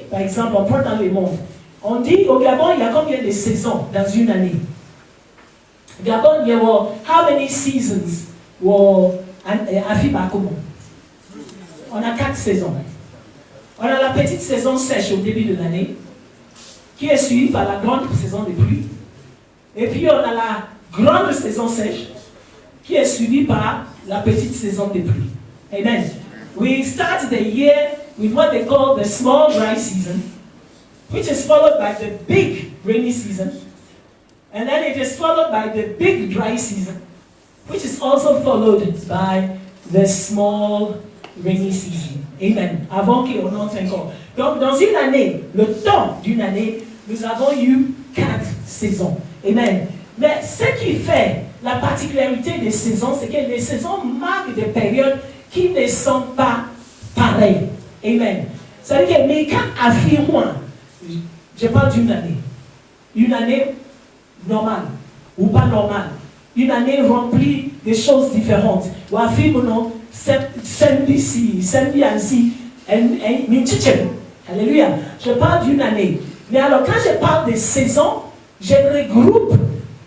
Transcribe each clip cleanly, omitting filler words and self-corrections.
par exemple, on prend dans le monde. On dit au Gabon, il y a combien de saisons dans une année? Gabon, il y a how many seasons à Fibakomo? On a 4 saisons. On a la petite saison sèche au début de l'année, qui est suivie par la grande saison de pluie. Et puis on a la grande saison sèche, qui est suivie par la petite saison de pluie. Amen. We start the year with what they call the small dry season, which is followed by the big rainy season. And then it is followed by the big dry season, which is also followed by the small rainy season. Amen. Avant qu'on entre encore. Donc, dans une année, le temps d'une année, nous avons eu 4 saisons. Amen. Mais ce qui fait la particularité des saisons, c'est que les saisons marquent des périodes qui ne sont pas pareilles. Amen. Ça veut dire que mes cas affirment, je parle d'une année. Une année normale ou pas normale. Une année remplie de choses différentes. Ou affirme non, samedi ainsi, alléluia. Je parle d'une année. Mais alors quand je parle de saisons, je regroupe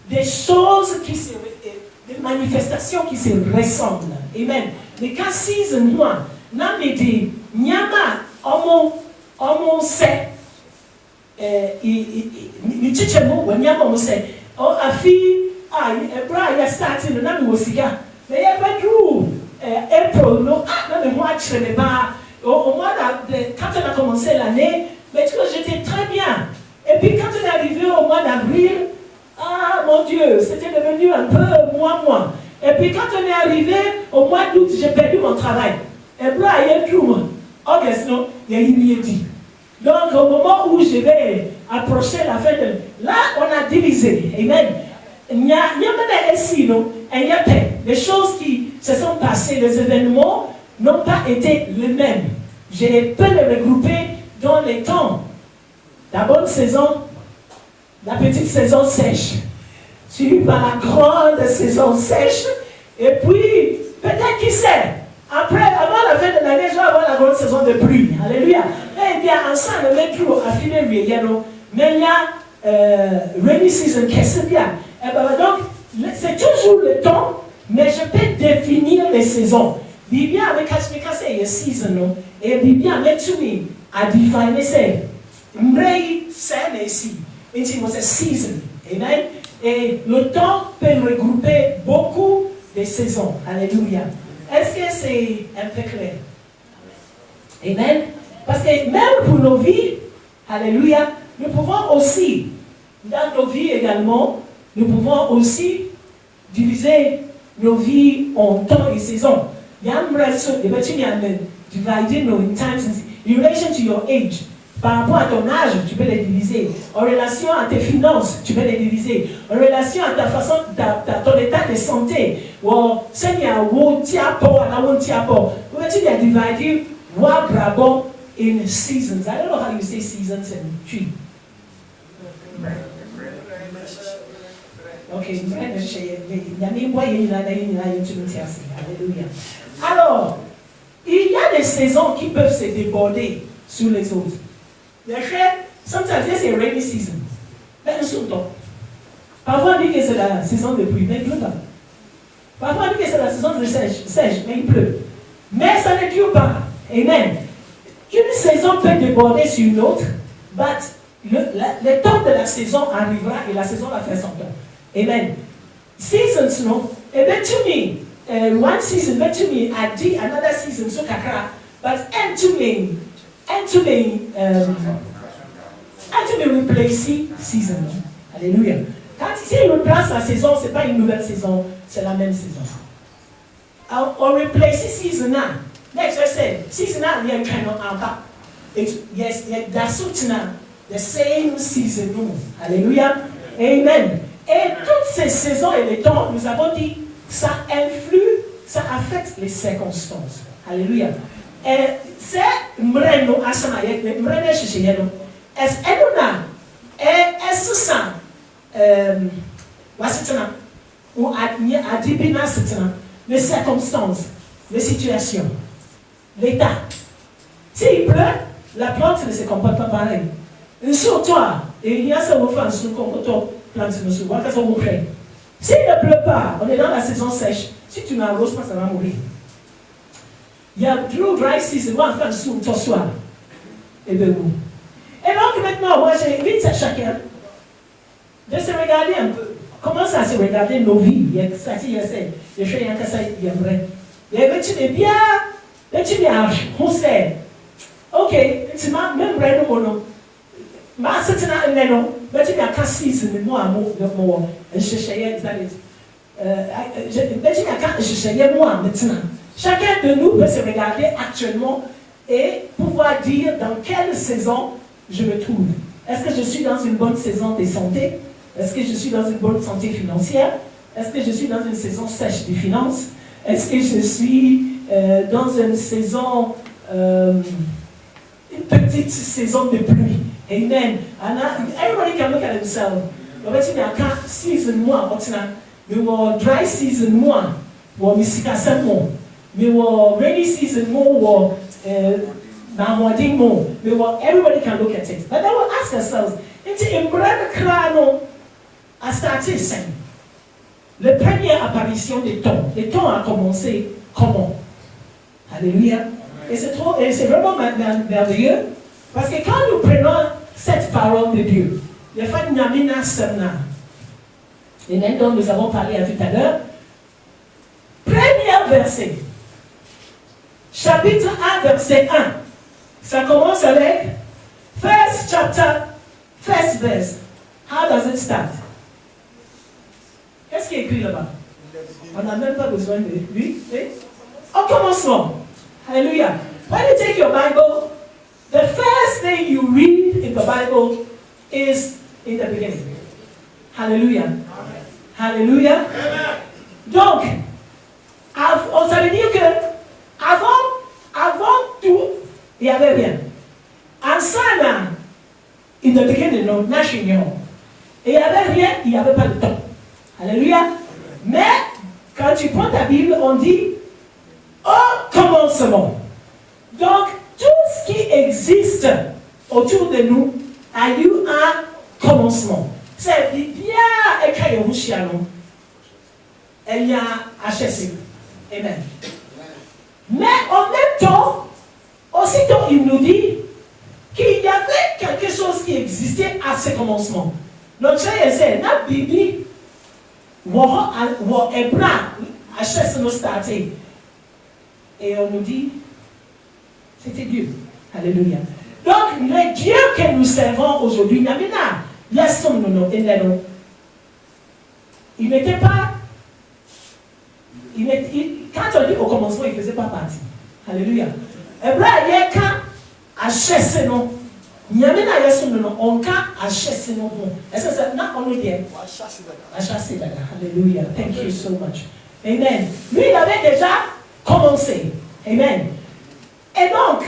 des choses des manifestations qui se ressemblent. Amen. Mais quand season moi, n'a me dit, nyama, homo se, ni chichemo, ou nyama homo se, oh, afi, ebra, ya starting, n'a me wosiga, mais ya bedroom, April, non, n'a me watch, mais pas, au mois quand on a commencé l'année, mais tu vois, j'étais très bien. Et puis quand on est arrivé au mois d'avril, ah mon Dieu, c'était devenu un peu moi. Et puis quand on est arrivé au mois d'août, j'ai perdu mon travail. Et puis il y a tout, August, non, il y a dit. Donc au moment où je vais approcher la fin de... Là, on a divisé. Amen. Il y a même ici, non, il y a les choses qui se sont passées, les événements n'ont pas été les mêmes. Je peux les regrouper dans les temps. La bonne saison, la petite saison sèche, suivie par la grande saison sèche, et puis, peut-être qui sait, après, avant la fin de l'année, je vais avoir la grande saison de pluie. Alléluia. Eh bien, ensemble, le métro a fini le yellow, mais il y a rainy season, qu'est-ce que c'est bien? Donc, c'est toujours le temps, mais je peux définir les saisons. Bien, avec Kachmika, c'est une saison, et bien, mais à définir, c'est Mrei, c'est ici. Et c'est une saison. Amen. Et le temps peut regrouper beaucoup de saisons. Alléluia. Est-ce que c'est un peu clair? Amen. Parce que même pour nos vies, alléluia, nous pouvons aussi, dans nos vies également, nous pouvons aussi diviser nos vies en temps et saisons. Dividing in times in relation to your age. Par rapport à ton âge, tu peux les diviser. En relation à tes finances, tu peux les diviser. En relation à ta façon, ton état de santé. Ou Seigneur, ou tiapo, ou tiapo. Tu les divider bravo in seasons. I don't know how you say seasons in tree. Okay, alors, il y a des saisons qui peuvent se déborder sur les autres. Sometimes there's a rainy season. Mais nous sommes temps. Parfois on dit que c'est la saison de pluie, mais il pleut pas. Parfois on dit que c'est la saison de sèche, mais il pleut. Mais ça ne dure pas. Amen. Une saison peut déborder sur une autre, but le temps de la saison arrivera et la saison va faire son temps. Amen. Seasons, no? Eventually, one season, eventually, another season, so kakra. But eventually, replacer season. Alléluia. Quand il replace la saison, ce n'est pas une nouvelle saison, c'est la même saison. On replace season now. Next, I said, season now, we are trying to about. Yes, that's the same season. Alléluia. Amen. Et toutes ces saisons et les temps, nous avons dit, ça influe, ça affecte les circonstances. Alléluia. Et c'est mreno asamayek, mreno shishiyeno. Est-ce ça, wasitana, ou adibina sitana, les circonstances, les situations, l'état. S'il pleut, la plante ne se comporte pas pareil. Sur toi, et il y a ça au fond, sur le plante, s'il ne pleut pas, on est dans la saison sèche, si tu n'arroses pas, ça va mourir. Il y a dry season, moi, enfin, sur toi, soir. Et bien, vous. Et donc, maintenant, moi, j'invite à chacun de se regarder un peu. Comment ça se regarder nos vies? Il y a ça, il y a ça, il y a ça, il y a vrai. Il y a bien, on sait. Ok, tu m'as même vrai, non. Ma certain non, mais tu m'as cassé, moi, je cherchais, moi maintenant. Chacun de nous peut se regarder actuellement et pouvoir dire dans quelle saison je me trouve. Est-ce que je suis dans une bonne saison de santé? Est-ce que je suis dans une bonne santé financière? Est-ce que je suis dans une saison sèche des finances? Est-ce que je suis dans une saison, une petite saison de pluie? Amen. Everybody can look at themselves. Season one, we were dry season one, we misika semo. We were rainy season more, everybody can look at it. But then we'll ask ourselves, a starté saint. La première apparition des temps a commencé comment? Alléluia. Et c'est vraiment merveilleux, parce que quand nous prenons cette parole de Dieu, les femmes Namina Semna, et dont nous avons parlé tout à l'heure, premier verset, chapitre 1, verset 1, ça commence avec first chapter, first verse. How does it start? Qu'est-ce qui est écrit là-bas? On n'a même pas besoin de lui. Au commencement. Hallelujah. When you take your Bible, the first thing you read in the Bible is in the beginning. Hallelujah. Amen. Hallelujah. Amen. Donc, ça veut dire que avant tout, il y avait rien. En ça, in the beginning, no, national. Et il n'y avait rien, il n'y avait pas de temps. Alléluia. Mais, quand tu prends ta Bible, on dit au commencement. Donc, tout ce qui existe autour de nous a eu un commencement. C'est bien écrit au Chialon. Elle y a HSC. Amen. Mais en même temps, aussitôt il nous dit qu'il y avait quelque chose qui existait à ce commencement. Notre c'est la Bible, et on nous dit, c'était Dieu. Alléluia. Donc, le Dieu que nous servons aujourd'hui, il n'était pas, quand on dit au commencement, il ne faisait pas partie. Alléluia. Abraham, quand achète non, Nyamina Yesuno, on can achète non. Est-ce que c'est on nous dit? Achète d'accord. Alléluia. Thank you so much. Amen. Lui, il avait déjà commencé. Amen. Et donc,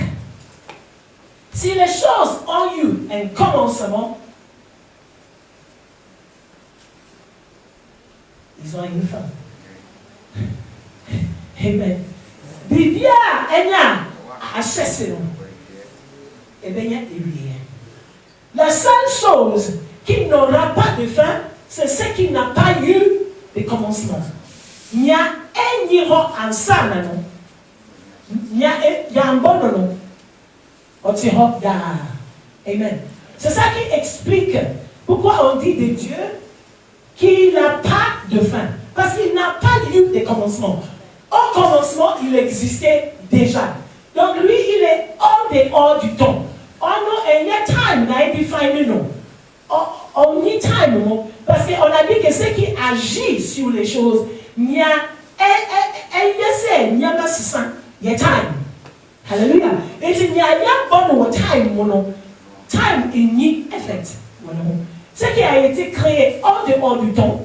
si les choses ont eu un commencement, ils ont une fin. Amen. Bibia, Enya, achète non. Eh bien, il y a rien. La seule chose qui n'aura pas de fin, c'est ce qui n'a pas eu de commencement. Il y a un niveau en ça, non? Il y a un bon nom. Amen. C'est ça qui explique pourquoi on dit de Dieu qu'il n'a pas de fin. Parce qu'il n'a pas eu de commencement. Au commencement, il existait déjà. Donc lui, il est hors dehors du temps. On a time, on need time, parce qu'on a dit que ce qui agit sur les choses, il y a time. Hallelujah. Et il y a bon time il n'y effect. Ce qui a été créé hors dehors du temps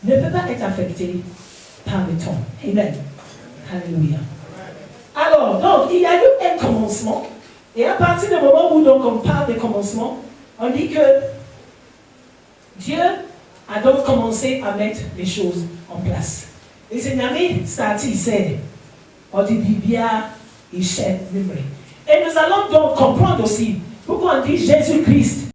ne peut pas être affecté par le temps. Amen. Hallelujah. Alors, donc, il y a eu un commencement. Et à partir du moment où donc, on parle de commencement, on dit que Dieu a donc commencé à mettre les choses en place. Et c'est Nami Stati, c'est, on dit Bibia, Ishet, Numri. Et nous allons donc comprendre aussi pourquoi on dit Jésus-Christ.